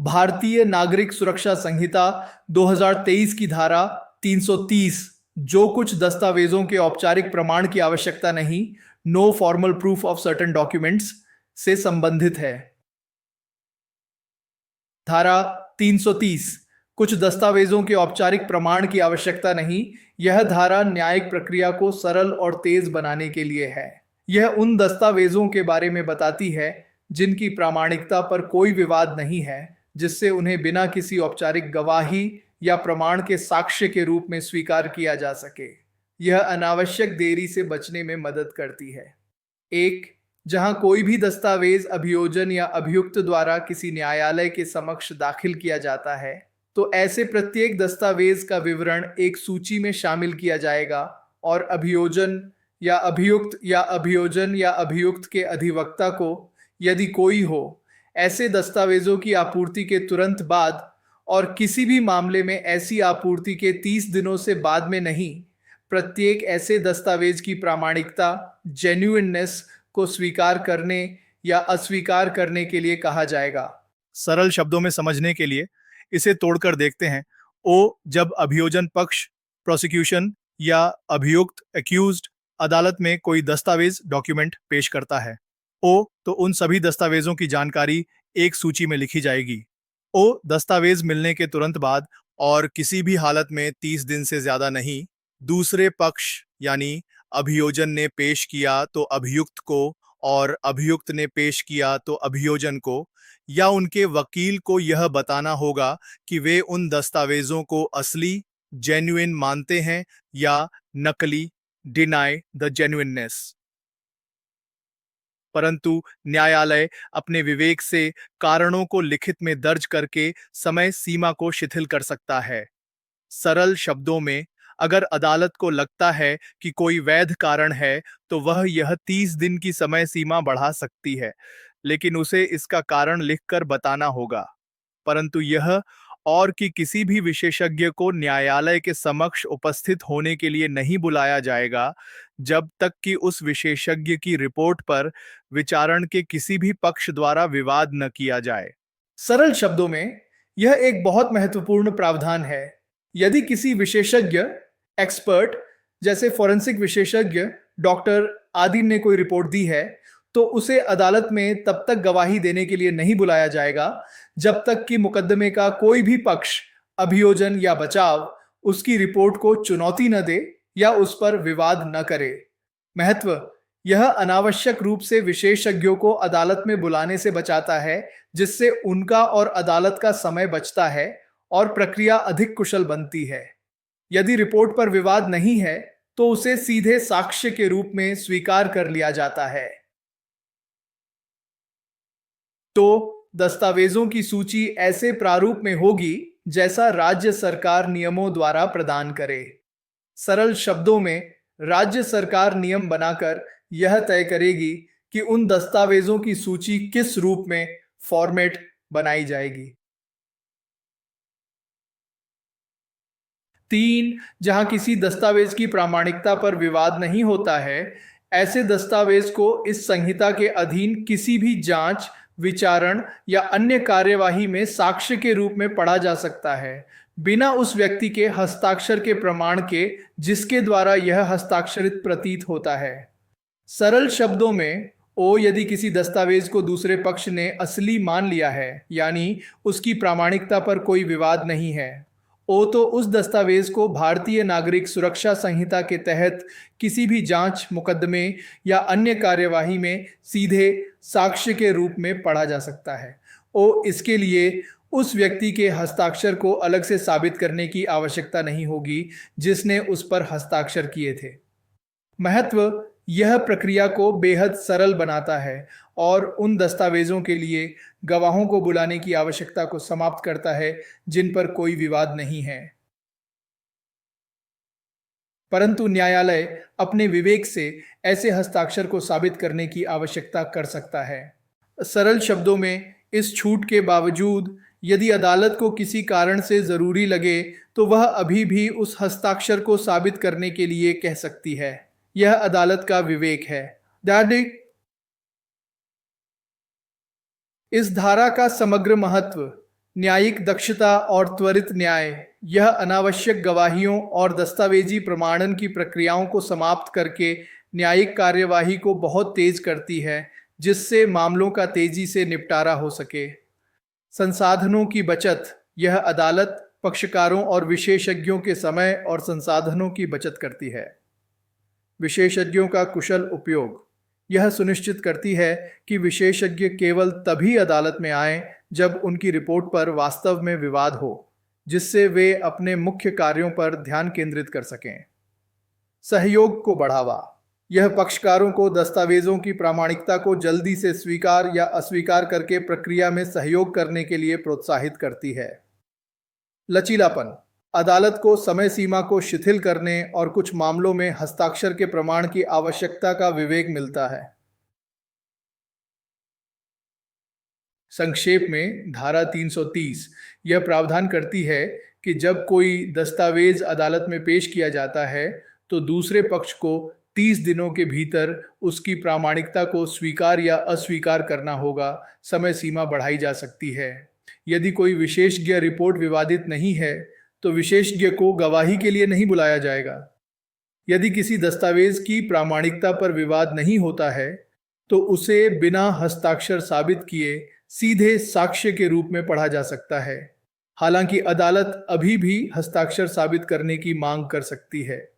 भारतीय नागरिक सुरक्षा संहिता 2023 की धारा 330 जो कुछ दस्तावेजों के औपचारिक प्रमाण की आवश्यकता नहीं, no formal proof of certain documents से संबंधित है। धारा 330 कुछ दस्तावेजों के औपचारिक प्रमाण की आवश्यकता नहीं, यह धारा न्यायिक प्रक्रिया को सरल और तेज बनाने के लिए है। यह उन दस्तावेजों के बारे में बताती है जिनकी प्रामाणिकता पर कोई विवाद नहीं है, जिससे उन्हें बिना किसी औपचारिक गवाही या प्रमाण के साक्ष्य के रूप में स्वीकार किया जा सके। यह अनावश्यक देरी से बचने में मदद करती है। एक, जहां कोई भी दस्तावेज अभियोजन या अभियुक्त द्वारा किसी न्यायालय के समक्ष दाखिल किया जाता है, तो ऐसे प्रत्येक दस्तावेज का विवरण एक सूची में शामिल किया जाएगा और अभियोजन या अभियुक्त या अभियोजन या अभियुक्त के अधिवक्ता को, यदि कोई हो, ऐसे दस्तावेजों की आपूर्ति के तुरंत बाद और किसी भी मामले में ऐसी आपूर्ति के 30 दिनों से बाद में नहीं, प्रत्येक ऐसे दस्तावेज की प्रामाणिकता जेन्युइननेस को स्वीकार करने या अस्वीकार करने के लिए कहा जाएगा। सरल शब्दों में समझने के लिए इसे तोड़कर देखते हैं। ओ, जब अभियोजन पक्ष प्रोसिक्यूशन या अभियुक्त एक्यूज्ड अदालत में कोई दस्तावेज डॉक्यूमेंट पेश करता है। ओ, तो उन सभी दस्तावेजों की जानकारी एक सूची में लिखी जाएगी। ओ, दस्तावेज मिलने के तुरंत बाद और किसी भी हालत में 30 दिन से ज्यादा नहीं, दूसरे पक्ष यानी अभियोजन ने पेश किया तो अभियुक्त को और अभियुक्त ने पेश किया तो अभियोजन को या उनके वकील को यह बताना होगा कि वे उन दस्तावेजों को असली जेन्युइन मानते हैं या नकली, डिनाई द जेन्युइननेस। परंतु न्यायालय अपने विवेक से कारणों को लिखित में दर्ज करके समय सीमा को शिथिल कर सकता है। सरल शब्दों में, अगर अदालत को लगता है कि कोई वैध कारण है तो वह यह 30 दिन की समय सीमा बढ़ा सकती है, लेकिन उसे इसका कारण लिखकर बताना होगा। परंतु यह और कि किसी भी विशेषज्ञ को न्यायालय के समक्ष उपस्थित होने के लिए नहीं बुलाया जाएगा जब तक कि उस विशेषज्ञ की रिपोर्ट पर विचारण के किसी भी पक्ष द्वारा विवाद न किया जाए। सरल शब्दों में, यह एक बहुत महत्वपूर्ण प्रावधान है। यदि किसी विशेषज्ञ, एक्सपर्ट जैसे फोरेंसिक विशेषज्ञ, डॉक्टर आदि ने कोई रिपोर्ट दी है, तो उसे अदालत में तब तक गवाही देने के लिए नहीं बुलाया जाएगा जब तक कि मुकदमे का कोई भी पक्ष, अभियोजन या बचाव, उसकी रिपोर्ट को चुनौती न दे या उस पर विवाद न करे। महत्व, यह अनावश्यक रूप से विशेषज्ञों को अदालत में बुलाने से बचाता है, जिससे उनका और अदालत का समय बचता है और प्रक्रिया अधिक कुशल बनती है। यदि रिपोर्ट पर विवाद नहीं है तो उसे सीधे साक्ष्य के रूप में स्वीकार कर लिया जाता है। तो दस्तावेजों की सूची ऐसे प्रारूप में होगी जैसा राज्य सरकार नियमों द्वारा प्रदान करे। सरल शब्दों में, राज्य सरकार नियम बनाकर यह तय करेगी कि उन दस्तावेजों की सूची किस रूप में, फॉर्मेट बनाई जाएगी। 3, जहां किसी दस्तावेज की प्रामाणिकता पर विवाद नहीं होता है, ऐसे दस्तावेज को इस संहिता के अधीन किसी भी जांच, विचारण या अन्य कार्यवाही में साक्ष्य के रूप में पढ़ा जा सकता है, बिना उस व्यक्ति के हस्ताक्षर के प्रमाण के जिसके द्वारा यह हस्ताक्षरित प्रतीत होता है। सरल शब्दों में, ओ, यदि किसी दस्तावेज को दूसरे पक्ष ने असली मान लिया है, यानी उसकी प्रामाणिकता पर कोई विवाद नहीं है, ओ, तो उस दस्तावेज को भारतीय नागरिक सुरक्षा संहिता के तहत किसी भी जांच, मुकदमे या अन्य कार्यवाही में सीधे साक्ष्य के रूप में पढ़ा जा सकता है। ओ, इसके लिए उस व्यक्ति के हस्ताक्षर को अलग से साबित करने की आवश्यकता नहीं होगी जिसने उस पर हस्ताक्षर किए थे। महत्व, यह प्रक्रिया को बेहद सरल बनाता है और उन दस्तावेजों के लिए गवाहों को बुलाने की आवश्यकता को समाप्त करता है जिन पर कोई विवाद नहीं है। परंतु न्यायालय अपने विवेक से ऐसे हस्ताक्षर को साबित करने की आवश्यकता कर सकता है। सरल शब्दों में, इस छूट के बावजूद यदि अदालत को किसी कारण से जरूरी लगे तो वह अभी भी उस हस्ताक्षर को साबित करने के लिए कह सकती है। यह अदालत का विवेक है। इस धारा का समग्र महत्व, न्यायिक दक्षता और त्वरित न्याय, यह अनावश्यक गवाहियों और दस्तावेजी प्रमाणन की प्रक्रियाओं को समाप्त करके न्यायिक कार्यवाही को बहुत तेज करती है, जिससे मामलों का तेजी से निपटारा हो सके। संसाधनों की बचत, यह अदालत, पक्षकारों और विशेषज्ञों के समय और संसाधनों की बचत करती है। विशेषज्ञों का कुशल उपयोग, यह सुनिश्चित करती है कि विशेषज्ञ केवल तभी अदालत में आएं जब उनकी रिपोर्ट पर वास्तव में विवाद हो, जिससे वे अपने मुख्य कार्यों पर ध्यान केंद्रित कर सकें। सहयोग को बढ़ावा, यह पक्षकारों को दस्तावेजों की प्रामाणिकता को जल्दी से स्वीकार या अस्वीकार करके प्रक्रिया में सहयोग करने के लिए प्रोत्साहित करती है। लचीलापन, अदालत को समय सीमा को शिथिल करने और कुछ मामलों में हस्ताक्षर के प्रमाण की आवश्यकता का विवेक मिलता है। संक्षेप में, धारा 330 यह प्रावधान करती है कि जब कोई दस्तावेज अदालत में पेश किया जाता है तो दूसरे पक्ष को 30 दिनों के भीतर उसकी प्रामाणिकता को स्वीकार या अस्वीकार करना होगा। समय सीमा बढ़ाई जा सकती है। यदि कोई विशेषज्ञ रिपोर्ट विवादित नहीं है तो विशेषज्ञ को गवाही के लिए नहीं बुलाया जाएगा। यदि किसी दस्तावेज की प्रामाणिकता पर विवाद नहीं होता है तो उसे बिना हस्ताक्षर साबित किए सीधे साक्ष्य के रूप में पढ़ा जा सकता है। हालांकि अदालत अभी भी हस्ताक्षर साबित करने की मांग कर सकती है।